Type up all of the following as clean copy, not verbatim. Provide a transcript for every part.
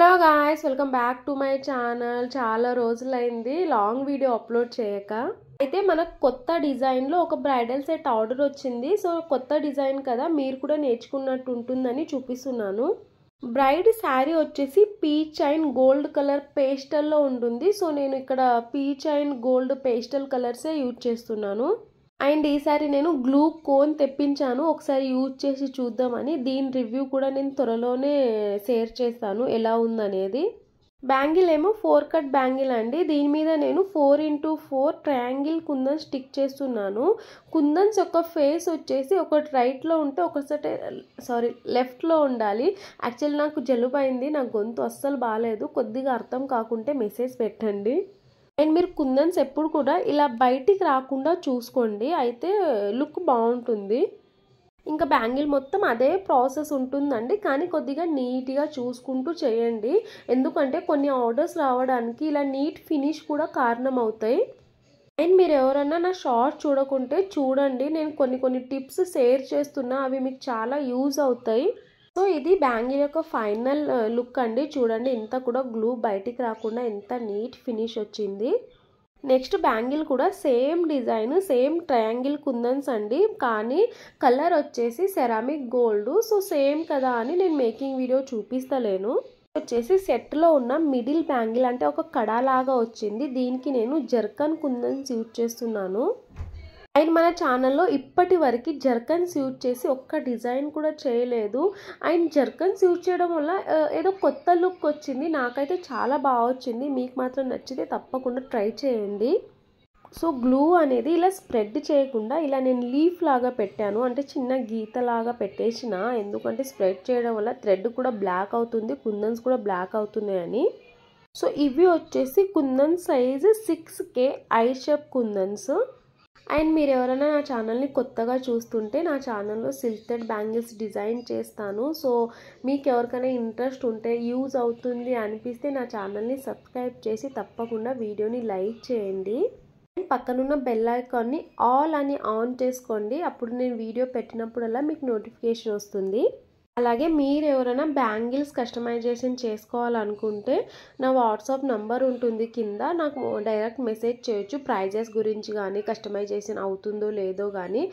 Hello guys, welcome back to my channel. చాలా రోజులైంది long video upload చేయక. అయితే మనకు కొత్త డిజైన్లో ఒక బ్రైడల్ సెట్ ఆర్డర్ వచ్చింది. సో కొత్త డిజైన్ కదా, మీరు కూడా నేర్చుకున్నట్టు ఉంటుందని చూపిస్తున్నాను. బ్రైడ్ శారీ వచ్చేసి పీచ్ అండ్ గోల్డ్ కలర్ పేస్టల్లో ఉంటుంది. సో నేను ఇక్కడ పీచ్ అండ్ గోల్డ్ పేస్టల్ కలర్సే యూజ్ చేస్తున్నాను. అండ్ ఈసారి నేను గ్లూ కోన్ తెప్పించాను, ఒకసారి యూజ్ చేసి చూద్దామని. దీని రివ్యూ కూడా నేను త్వరలోనే షేర్ చేస్తాను ఎలా ఉందనేది. బ్యాంగిల్ ఏమో 4 కట్ బ్యాంగిల్ అండి. దీని మీద నేను 4x4 ట్రయాంగిల్ కుందన్ స్టిక్ చేస్తున్నాను. కుందన్స్ యొక్క ఫేస్ వచ్చేసి ఒకటి రైట్లో ఉంటే ఒకటి లెఫ్ట్లో ఉండాలి. యాక్చువల్లీ నాకు జలుబు అయింది, నా గొంతు అస్సలు బాగాలేదు. కొద్దిగా అర్థం కాకుంటే మెసేజ్ పెట్టండి. అండ్ మీరు కుందన్స్ ఎప్పుడు కూడా ఇలా బయటికి రాకుండా చూసుకోండి, అయితే లుక్ బాగుంటుంది. ఇంకా బ్యాంగిల్ మొత్తం అదే ప్రాసెస్ ఉంటుందండి, కానీ కొద్దిగా నీట్గా చూసుకుంటూ చేయండి. ఎందుకంటే కొన్ని ఆర్డర్స్ రావడానికి ఇలా నీట్ ఫినిష్ కూడా కారణం అవుతాయి. అండ్ మీరు ఎవరన్నా నా షార్ట్ చూడకుంటే చూడండి, నేను కొన్ని టిప్స్ షేర్ చేస్తున్నా, అవి మీకు చాలా యూజ్ అవుతాయి. సో ఇది బ్యాంగిల్ యొక్క ఫైనల్ లుక్ అండి. చూడండి, ఇంత కూడా గ్లూ బయటికి రాకుండా ఎంత నీట్ ఫినిష్ వచ్చింది. నెక్స్ట్ బ్యాంగిల్ కూడా సేమ్ డిజైన్, సేమ్ ట్రయాంగిల్ కుందన్స్ అండి, కానీ కలర్ వచ్చేసి సెరామిక్ గోల్డ్. సో సేమ్ కదా అని నేను మేకింగ్ వీడియో చూపిస్తలేను. వచ్చేసి సెట్లో ఉన్న మిడిల్ బ్యాంగిల్ అంటే ఒక కడాలాగా వచ్చింది. దీనికి నేను జర్కన్ కుందన్స్ యూజ్ చేస్తున్నాను. అండ్ మన ఛానల్లో ఇప్పటి వరకు జర్కన్స్ యూజ్ చేసి ఒక్క డిజైన్ కూడా చేయలేదు. అండ్ జర్కన్స్ యూజ్ చేయడం వల్ల ఏదో కొత్త లుక్ వచ్చింది, నాకైతే చాలా బాగా వచ్చింది. మీకు మాత్రం నచ్చితే తప్పకుండా ట్రై చేయండి. సో గ్లూ అనేది ఇలా స్ప్రెడ్ చేయకుండా ఇలా నేను లీఫ్ లాగా పెట్టాను, అంటే చిన్న గీత లాగా పెట్టేసిన. ఎందుకంటే స్ప్రెడ్ చేయడం వల్ల థ్రెడ్ కూడా బ్లాక్ అవుతుంది, కుందన్స్ కూడా బ్లాక్ అవుతున్నాయని. సో ఇవి వచ్చేసి kundan size 6K I shape kundans. And మీరు ఎవరైనా నా ఛానల్ని కొత్తగా చూస్తుంటే, నా ఛానల్లో సిల్క్టెడ్ బ్యాంగిల్స్ డిజైన్ చేస్తాను. సో మీకు ఎవరికైనా ఇంట్రెస్ట్ ఉంటే, యూజ్ అవుతుంది అనిపిస్తే నా ఛానల్ని సబ్స్క్రైబ్ చేసి తప్పకుండా వీడియోని లైక్ చేయండి. పక్కనున్న బెల్ ఐకాన్ని ఆల్ అని ఆన్ చేసుకోండి, అప్పుడు నేను వీడియో పెట్టినప్పుడల్లా మీకు నోటిఫికేషన్ వస్తుంది. అలాగే మీరు ఎవరైనా బ్యాంగిల్స్ కస్టమైజేషన్ చేసుకోవాలనుకుంటే నా వాట్సాప్ నంబర్ ఉంటుంది కింద, నాకు డైరెక్ట్ మెసేజ్ చేయొచ్చు. ప్రైజెస్ గురించి కానీ, కస్టమైజేషన్ అవుతుందో లేదో కానీ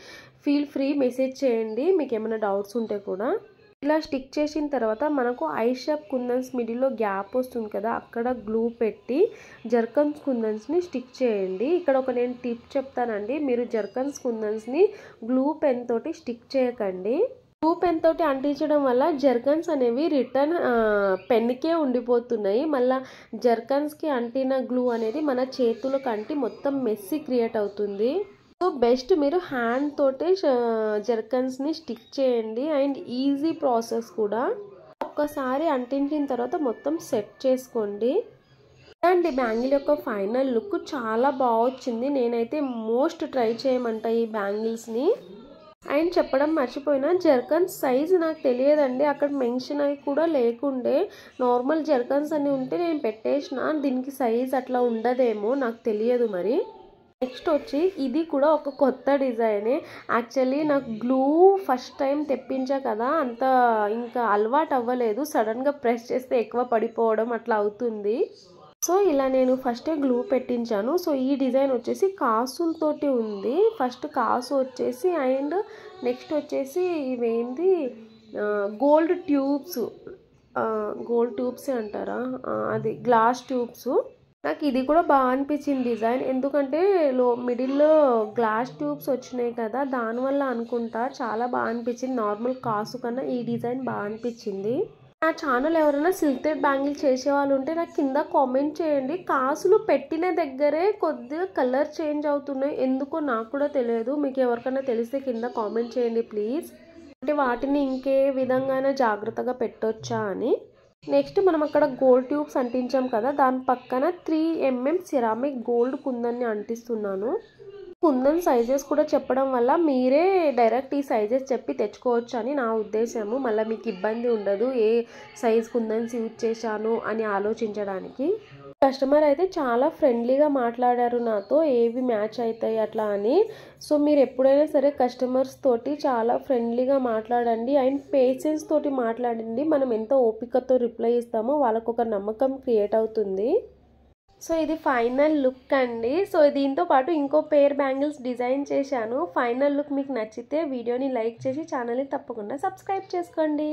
ఫీల్ ఫ్రీ మెసేజ్ చేయండి, మీకు ఏమైనా డౌట్స్ ఉంటే కూడా. ఇలా స్టిక్ చేసిన తర్వాత మనకు ఐ షేప్ కుందన్స్ మిడిల్లో గ్యాప్ వస్తుంది కదా, అక్కడ గ్లూ పెట్టి జర్కన్స్ కుందన్స్ని స్టిక్ చేయండి. ఇక్కడ నేను టిప్ చెప్తానండి, మీరు జర్కన్స్ కుందన్స్ని గ్లూ పెన్ తోటి స్టిక్ చేయకండి. గ్లూ పెన్ తోటి అంటించడం వల్ల జర్కన్స్ అనేవి రిటర్న్ పెన్కే ఉండిపోతున్నాయి. మళ్ళీ జర్కన్స్కి అంటిన గ్లూ అనేది మన చేతులకు అంటి మొత్తం మెస్సీ క్రియేట్ అవుతుంది. సో బెస్ట్ మీరు హ్యాండ్ తోటే జర్కన్స్ని స్టిక్ చేయండి. అండ్ ఈజీ ప్రాసెస్ కూడా. ఒక్కసారి అంటించిన తర్వాత మొత్తం సెట్ చేసుకోండి. అండ్ ఈ బ్యాంగిల్ యొక్క ఫైనల్ లుక్ చాలా బాగా వచ్చింది. నేనైతే మోస్ట్ ట్రై చేయమంటా ఈ బ్యాంగిల్స్ని. అండ్ చెప్పడం మర్చిపోయినా, జర్కన్స్ సైజ్ నాకు తెలియదండి, అక్కడ మెన్షన్ అయి కూడా లేకుండే. నార్మల్ జర్కన్స్ అని ఉంటే నేను పెట్టేసిన, దీనికి సైజ్ అట్లా ఉండదేమో, నాకు తెలియదు మరి. నెక్స్ట్ వచ్చి ఇది కూడా ఒక కొత్త డిజైనే. యాక్చువల్లీ నాకు గ్లూ ఫస్ట్ టైం తెప్పించా కదా, అంత ఇంకా అలవాటు అవ్వలేదు. సడన్గా ప్రెస్ చేస్తే ఎక్కువ పడిపోవడం అట్లా అవుతుంది. సో ఇలా నేను ఫస్టే గ్లూ పెట్టించాను. సో ఈ డిజైన్ వచ్చేసి కాసులతోటి ఉంది. ఫస్ట్ కాసు వచ్చేసి, అండ్ నెక్స్ట్ వచ్చేసి ఇవేంటి గోల్డ్ ట్యూబ్స్ అంటారా, అది గ్లాస్ ట్యూబ్స్. నాకు ఇది కూడా బాగా అనిపించింది డిజైన్, ఎందుకంటే మిడిల్లో గ్లాస్ ట్యూబ్స్ వచ్చినాయి కదా, దానివల్ల అనుకుంటా చాలా బాగా అనిపించింది. నార్మల్ కాసు కన్నా ఈ డిజైన్ బాగా అనిపించింది. నా ఛానల్ ఎవరైనా సిల్క్టెడ్ బ్యాంగిల్ చేసే వాళ్ళు ఉంటే నాకు కింద కామెంట్ చేయండి. కాసులు పెట్టిన దగ్గరే కొద్దిగా కలర్ చేంజ్ అవుతున్నాయి, ఎందుకో నాకు కూడా తెలియదు. మీకు ఎవరికైనా తెలిస్తే కింద కామెంట్ చేయండి ప్లీజ్, అంటే వాటిని ఇంకే విధంగా జాగ్రత్తగా పెట్టొచ్చా అని. నెక్స్ట్ మనం అక్కడ గోల్డ్ ట్యూబ్స్ అంటించాం కదా, దాని పక్కన 3mm సిరామిక్ గోల్డ్ కుందన్ని అంటిస్తున్నాను. కుందన్ సైజెస్ కూడా చెప్పడం వల్ల మీరే డైరెక్ట్ ఈ సైజెస్ చెప్పి తెచ్చుకోవచ్చు అని నా ఉద్దేశము. మళ్ళీ మీకు ఇబ్బంది ఉండదు ఏ సైజ్ కుందన్స్ యూజ్ చేశాను అని ఆలోచించడానికి. కస్టమర్ అయితే చాలా ఫ్రెండ్లీగా మాట్లాడారు నాతో, ఏవి మ్యాచ్ అవుతాయి అట్లా అని. సో మీరు ఎప్పుడైనా సరే కస్టమర్స్ తోటి చాలా ఫ్రెండ్లీగా మాట్లాడండి అండ్ పేషెన్స్ తోటి మాట్లాడండి. మనం ఎంత ఓపికతో రిప్లై ఇస్తామో వాళ్ళకు ఒక నమ్మకం క్రియేట్ అవుతుంది. సో ఇది ఫైనల్ లుక్ అండి. సో దీంతో పాటు ఇంకో పేర్ బ్యాంగిల్స్ డిజైన్ చేశాను. ఫైనల్ లుక్ మీకు నచ్చితే వీడియోని లైక్ చేసి ఛానల్ని తప్పకుండా సబ్స్క్రైబ్ చేసుకోండి.